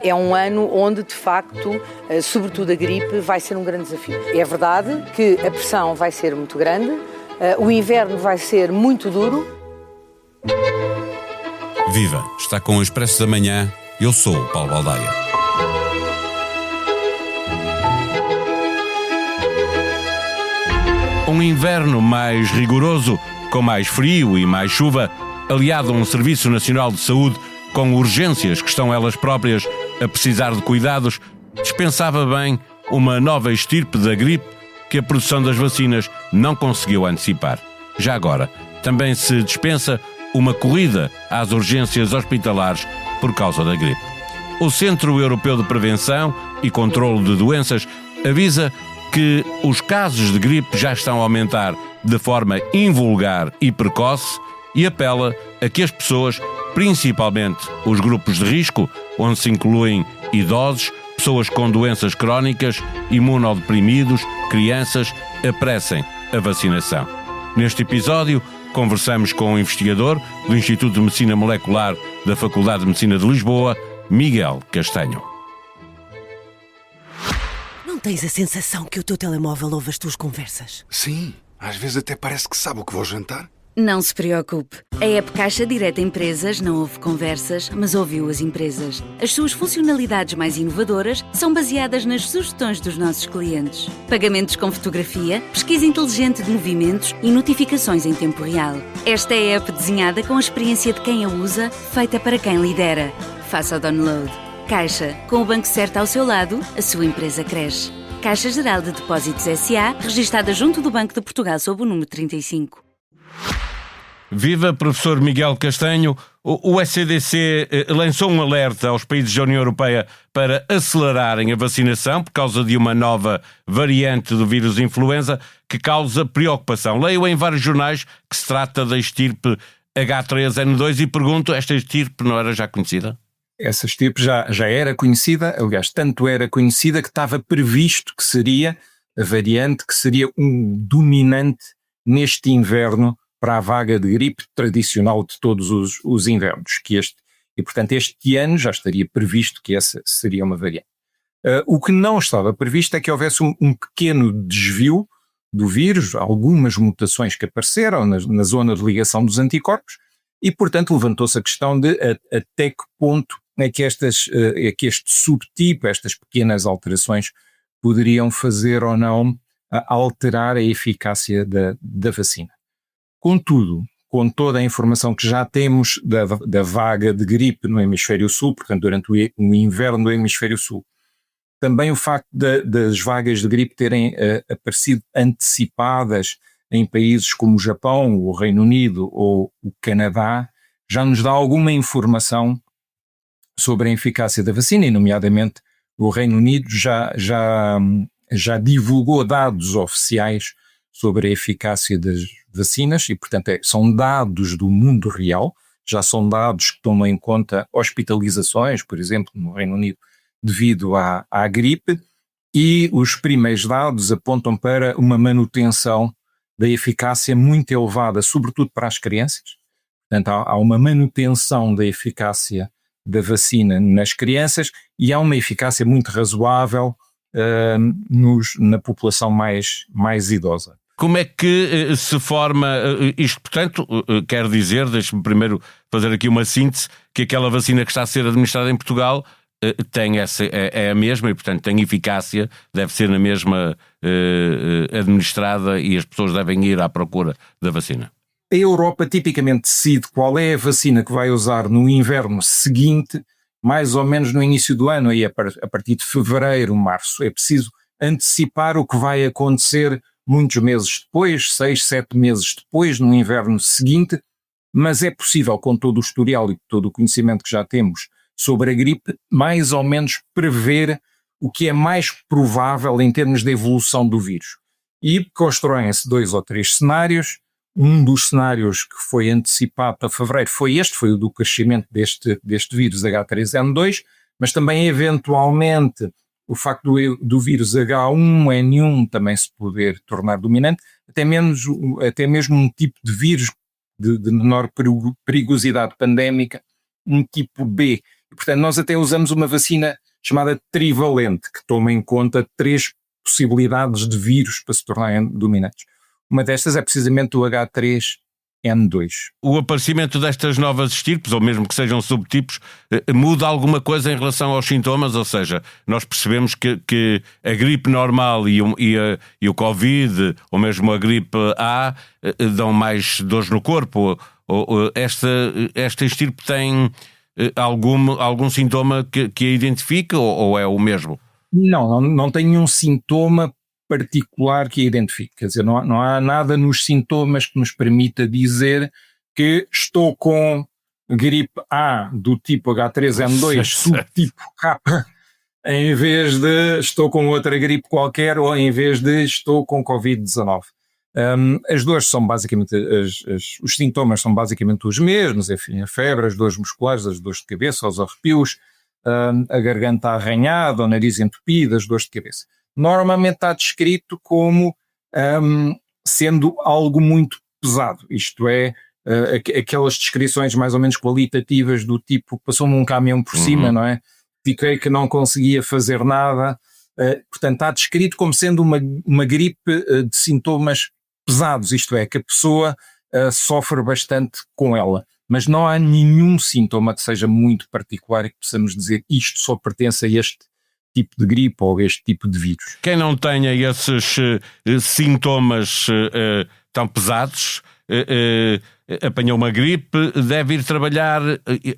É um ano onde, de facto, sobretudo a gripe, vai ser um grande desafio. É verdade que a pressão vai ser muito grande, o inverno vai ser muito duro. Viva! Está com o Expresso da Manhã. Eu sou o Paulo Baldaia. Um inverno mais rigoroso, com mais frio e mais chuva, aliado a um Serviço Nacional de Saúde com urgências que estão elas próprias a precisar de cuidados, dispensava bem uma nova estirpe da gripe que a produção das vacinas não conseguiu antecipar. Já agora, também se dispensa uma corrida às urgências hospitalares por causa da gripe. O Centro Europeu de Prevenção e Controlo de Doenças avisa que os casos de gripe já estão a aumentar de forma invulgar e precoce e apela a que as pessoas, principalmente os grupos de risco, onde se incluem idosos, pessoas com doenças crónicas, imunodeprimidos, crianças, apressem a vacinação. Neste episódio, conversamos com o investigador do Instituto de Medicina Molecular da Faculdade de Medicina de Lisboa, Miguel Castanho. Não tens a sensação que o teu telemóvel ouve as tuas conversas? Sim, às vezes até parece que sabe o que vou jantar. Não se preocupe. A app Caixa Direta Empresas não ouve conversas, mas ouviu as empresas. As suas funcionalidades mais inovadoras são baseadas nas sugestões dos nossos clientes. Pagamentos com fotografia, pesquisa inteligente de movimentos e notificações em tempo real. Esta é a app desenhada com a experiência de quem a usa, feita para quem lidera. Faça o download. Caixa, com o banco certo ao seu lado, a sua empresa cresce. Caixa Geral de Depósitos S.A., registada junto do Banco de Portugal sob o número 35. Viva, professor Miguel Castanho. O ECDC lançou um alerta aos países da União Europeia para acelerarem a vacinação por causa de uma nova variante do vírus influenza que causa preocupação. Leio em vários jornais que se trata da estirpe H3N2 e pergunto, esta estirpe não era já conhecida? Essa estirpe já era conhecida, aliás, tanto era conhecida que estava previsto que seria a variante que seria um dominante neste inverno para a vaga de gripe tradicional de todos os invernos. E, portanto, este ano já estaria previsto que essa seria uma variante. O que não estava previsto é que houvesse um pequeno desvio do vírus, algumas mutações que apareceram na zona de ligação dos anticorpos, e, portanto, levantou-se a questão de até que ponto é que este subtipo, estas pequenas alterações, poderiam fazer ou não alterar a eficácia da vacina. Contudo, com toda a informação que já temos da vaga de gripe no hemisfério sul, portanto durante o inverno do hemisfério sul, também o facto das vagas de gripe terem aparecido antecipadas em países como o Japão, o Reino Unido ou o Canadá, já nos dá alguma informação sobre a eficácia da vacina, e nomeadamente o Reino Unido já divulgou dados oficiais sobre a eficácia das vacinas e, portanto, são dados do mundo real, já são dados que tomam em conta hospitalizações, por exemplo, no Reino Unido, devido à gripe, e os primeiros dados apontam para uma manutenção da eficácia muito elevada, sobretudo para as crianças. Portanto, há uma manutenção da eficácia da vacina nas crianças e há uma eficácia muito razoável na população mais idosa. Como é que se forma isto? Portanto, quero dizer, deixe-me primeiro fazer aqui uma síntese, que aquela vacina que está a ser administrada em Portugal é a mesma e, portanto, tem eficácia, deve ser na mesma administrada e as pessoas devem ir à procura da vacina. A Europa tipicamente decide qual é a vacina que vai usar no inverno seguinte, mais ou menos no início do ano, aí a partir de fevereiro, março. É preciso antecipar o que vai acontecer muitos meses depois, 6, 7 meses depois, no inverno seguinte, mas é possível, com todo o historial e todo o conhecimento que já temos sobre a gripe, mais ou menos prever o que é mais provável em termos de evolução do vírus. E constroem-se 2 ou 3 cenários. Um dos cenários que foi antecipado para fevereiro foi o do crescimento deste vírus H3N2, mas também eventualmente o facto do vírus H1N1 também se poder tornar dominante, até mesmo um tipo de vírus de menor perigosidade pandémica, um tipo B, Portanto, nós até usamos uma vacina chamada trivalente, que toma em conta 3 possibilidades de vírus para se tornarem dominantes. Uma destas é precisamente o H3N2. O aparecimento destas novas estirpes, ou mesmo que sejam subtipos, muda alguma coisa em relação aos sintomas? Ou seja, nós percebemos que a gripe normal e o Covid, ou mesmo a gripe A, dão mais dores no corpo. Esta estirpe tem algum sintoma que a identifica, ou é o mesmo? Não tem nenhum sintoma particular que a identifique. Quer dizer, não há nada nos sintomas que nos permita dizer que estou com gripe A do tipo H3N2, subtipo K, em vez de estou com outra gripe qualquer, ou em vez de estou com Covid-19. As dores são basicamente, os sintomas são basicamente os mesmos, enfim, a febre, as dores musculares, as dores de cabeça, os arrepios, a garganta arranhada, o nariz entupido, as dores de cabeça. Normalmente está descrito como sendo algo muito pesado, isto é, aquelas descrições mais ou menos qualitativas do tipo, passou-me um caminhão por cima, não é? Fiquei que não conseguia fazer nada, portanto está descrito como sendo uma gripe de sintomas pesados, isto é, que a pessoa sofre bastante com ela, mas não há nenhum sintoma que seja muito particular e que possamos dizer isto só pertence a este tipo de gripe ou este tipo de vírus. Quem não tenha esses sintomas tão pesados, apanhou uma gripe, deve ir trabalhar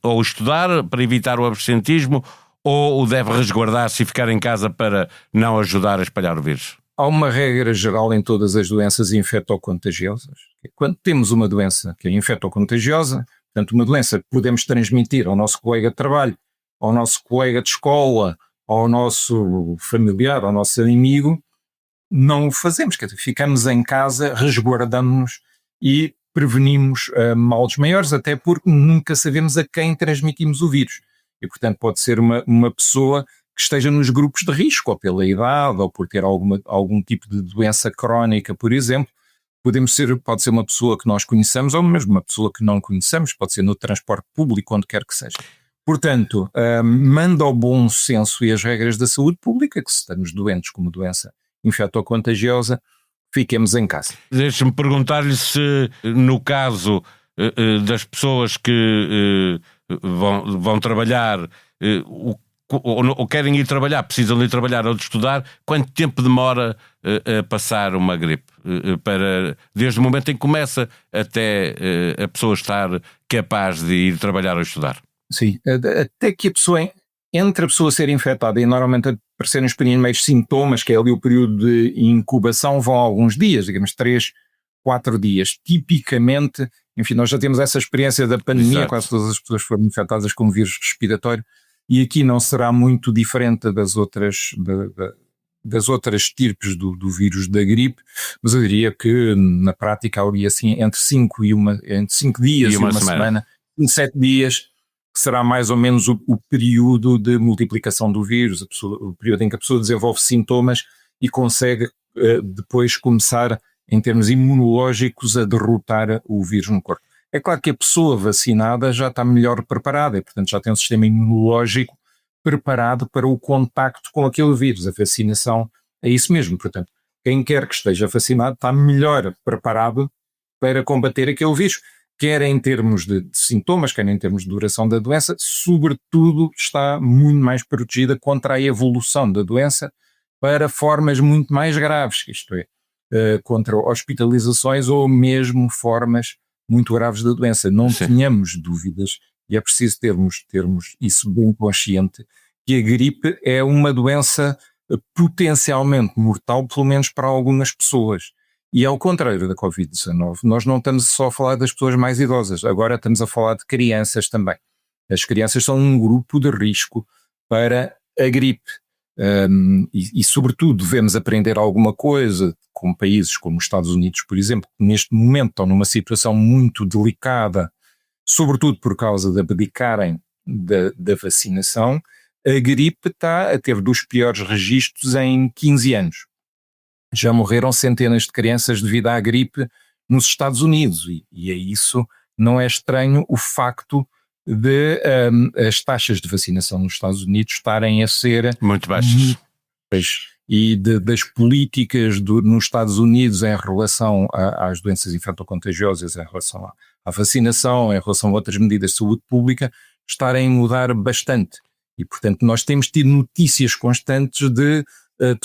ou estudar para evitar o absentismo, ou deve resguardar-se e ficar em casa para não ajudar a espalhar o vírus? Há uma regra geral em todas as doenças infectocontagiosas. Quando temos uma doença que é infectocontagiosa, portanto uma doença que podemos transmitir ao nosso colega de trabalho, ao nosso colega de escola, ao nosso familiar, ao nosso amigo, não o fazemos, quer dizer, ficamos em casa, resguardamos-nos e prevenimos males maiores, até porque nunca sabemos a quem transmitimos o vírus. E, portanto, pode ser uma pessoa que esteja nos grupos de risco, ou pela idade, ou por ter algum tipo de doença crónica, por exemplo. Pode ser uma pessoa que nós conheçamos, ou mesmo uma pessoa que não conheçamos, pode ser no transporte público, onde quer que seja. Portanto, manda ao bom senso e as regras da saúde pública que se estamos doentes com uma doença infectocontagiosa, fiquemos em casa. Deixe-me perguntar-lhe se, no caso das pessoas que vão trabalhar ou querem ir trabalhar, precisam de ir trabalhar ou de estudar, quanto tempo demora a passar uma gripe? Desde o momento em que começa até a pessoa estar capaz de ir trabalhar ou estudar? Sim, até que entre a pessoa ser infectada e normalmente aparecerem os primeiros sintomas, que é ali o período de incubação, vão alguns dias, digamos 3, 4 dias. Tipicamente, enfim, nós já temos essa experiência da pandemia, Exato. Quase todas as pessoas foram infectadas com vírus respiratório, e aqui não será muito diferente das outras estirpes do vírus da gripe, mas eu diria que na prática há assim entre 5 dias e uma semana, em 7 dias, será mais ou menos o período de multiplicação do vírus, o período em que a pessoa desenvolve sintomas e consegue depois começar, em termos imunológicos, a derrotar o vírus no corpo. É claro que a pessoa vacinada já está melhor preparada e, portanto, já tem um sistema imunológico preparado para o contacto com aquele vírus. A vacinação é isso mesmo. Portanto, quem quer que esteja vacinado está melhor preparado para combater aquele vírus, quer em termos de sintomas, quer em termos de duração da doença, sobretudo está muito mais protegida contra a evolução da doença para formas muito mais graves, isto é, contra hospitalizações ou mesmo formas muito graves da doença. Não tenhamos dúvidas, e é preciso termos isso bem consciente, que a gripe é uma doença potencialmente mortal, pelo menos para algumas pessoas. E ao contrário da Covid-19, nós não estamos só a falar das pessoas mais idosas, agora estamos a falar de crianças também. As crianças são um grupo de risco para a gripe. E sobretudo devemos aprender alguma coisa com países como os Estados Unidos, por exemplo, que neste momento estão numa situação muito delicada, sobretudo por causa de abdicarem da vacinação. A gripe está a ter dos piores registros em 15 anos. Já morreram centenas de crianças devido à gripe nos Estados Unidos, e a isso não é estranho o facto de as taxas de vacinação nos Estados Unidos estarem a ser muito baixas. E das políticas nos Estados Unidos em relação às doenças infectocontagiosas, em relação à vacinação, em relação a outras medidas de saúde pública, estarem a mudar bastante. E, portanto, nós temos tido notícias constantes de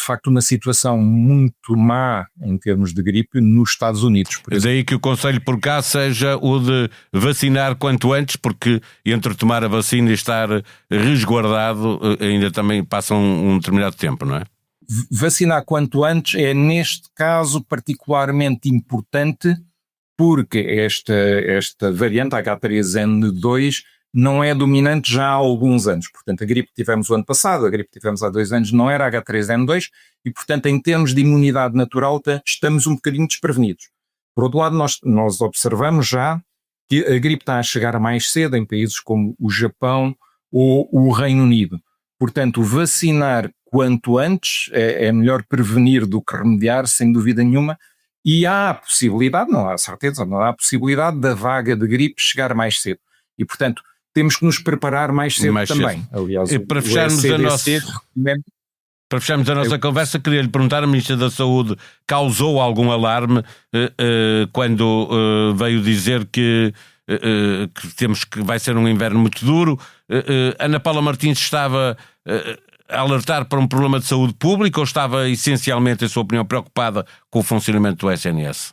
facto, uma situação muito má em termos de gripe nos Estados Unidos. É daí que o conselho por cá seja o de vacinar quanto antes, porque entre tomar a vacina e estar resguardado ainda também passa um determinado tempo, não é? Vacinar quanto antes é, neste caso, particularmente importante porque esta variante H3N2 não é dominante já há alguns anos. Portanto, a gripe que tivemos o ano passado, a gripe que tivemos há 2 anos não era H3N2 e, portanto, em termos de imunidade natural, estamos um bocadinho desprevenidos. Por outro lado, nós observamos já que a gripe está a chegar mais cedo em países como o Japão ou o Reino Unido. Portanto, vacinar quanto antes é melhor prevenir do que remediar, sem dúvida nenhuma, e há a possibilidade, não há certeza, não há a possibilidade da vaga de gripe chegar mais cedo. E, portanto, temos que nos preparar mais cedo também. Cedo. Aliás, para fecharmos a nossa conversa, queria lhe perguntar, a Ministra da Saúde causou algum alarme quando veio dizer que vai ser um inverno muito duro. Ana Paula Martins estava a alertar para um problema de saúde pública ou estava essencialmente, em sua opinião, preocupada com o funcionamento do SNS?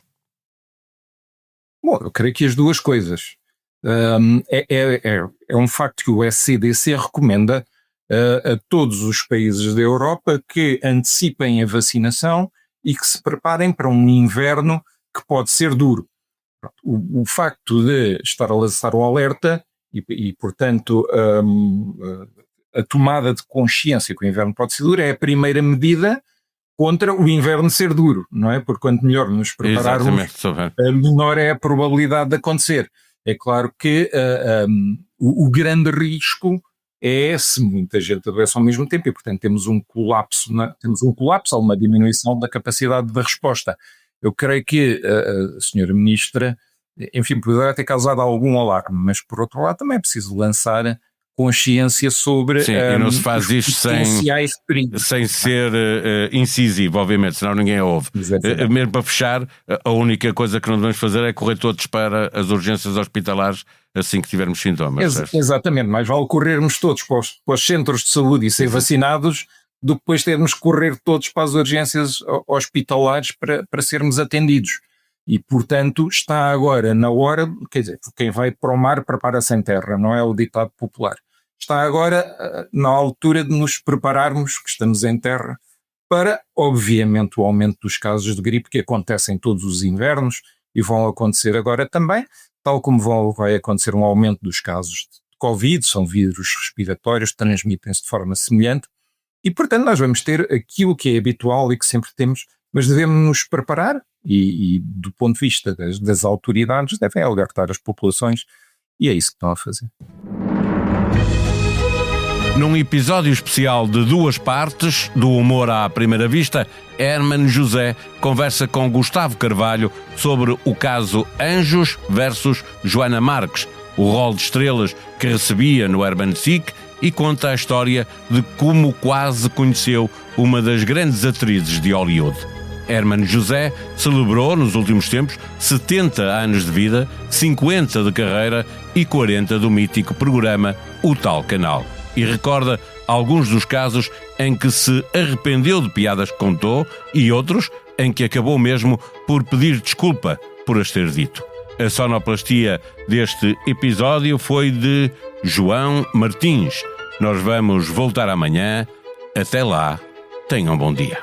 Bom, eu creio que as duas coisas. É um facto que o SCDC recomenda a todos os países da Europa que antecipem a vacinação e que se preparem para um inverno que pode ser duro. O facto de estar a lançar o alerta e portanto, a tomada de consciência que o inverno pode ser duro é a primeira medida contra o inverno ser duro, não é? Porque quanto melhor nos prepararmos, menor é a probabilidade de acontecer. É claro que o grande risco é se muita gente adoece ao mesmo tempo e, portanto, temos um colapso, há uma diminuição da capacidade de resposta. Eu creio que a senhora Ministra, enfim, poderá ter causado algum alarme, mas, por outro lado, também é preciso lançar consciência sobre e não se faz isto sem ser incisivo, obviamente, senão ninguém a ouve. Mesmo para fechar, a única coisa que não devemos fazer é correr todos para as urgências hospitalares assim que tivermos sintomas. Exatamente, mais vale corrermos todos para os centros de saúde e ser vacinados do que depois termos que correr todos para as urgências hospitalares para sermos atendidos. E, portanto, está agora na hora, quer dizer, quem vai para o mar prepara-se em terra, não é o ditado popular. Está agora na altura de nos prepararmos, que estamos em terra, para, obviamente, o aumento dos casos de gripe que acontecem todos os invernos e vão acontecer agora também, tal como vai acontecer um aumento dos casos de Covid, são vírus respiratórios, transmitem-se de forma semelhante e, portanto, nós vamos ter aquilo que é habitual e que sempre temos, mas devemos nos preparar e do ponto de vista das autoridades, devem alertar as populações e é isso que estão a fazer. Num episódio especial de 2 partes, do Humor à Primeira Vista, Hermano José conversa com Gustavo Carvalho sobre o caso Anjos versus Joana Marques, o rol de estrelas que recebia no Urban Sick, e conta a história de como quase conheceu uma das grandes atrizes de Hollywood. Hermano José celebrou, nos últimos tempos, 70 anos de vida, 50 de carreira e 40 do mítico programa O Tal Canal. E recorda alguns dos casos em que se arrependeu de piadas que contou e outros em que acabou mesmo por pedir desculpa por as ter dito. A sonoplastia deste episódio foi de João Martins. Nós vamos voltar amanhã. Até lá, tenham um bom dia.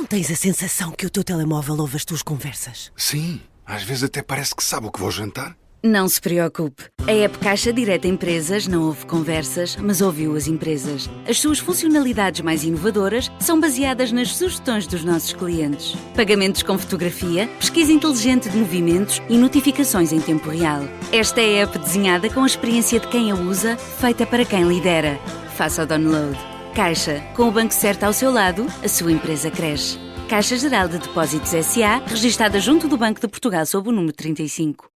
Tens a sensação que o teu telemóvel ouve as tuas conversas? Sim, às vezes até parece que sabe o que vou jantar. Não se preocupe. A app Caixa Direta Empresas não ouve conversas, mas ouviu as empresas. As suas funcionalidades mais inovadoras são baseadas nas sugestões dos nossos clientes. Pagamentos com fotografia, pesquisa inteligente de movimentos e notificações em tempo real. Esta é a app desenhada com a experiência de quem a usa, feita para quem lidera. Faça o download. Caixa, com o banco certo ao seu lado, a sua empresa cresce. Caixa Geral de Depósitos S.A., registada junto do Banco de Portugal sob o número 35.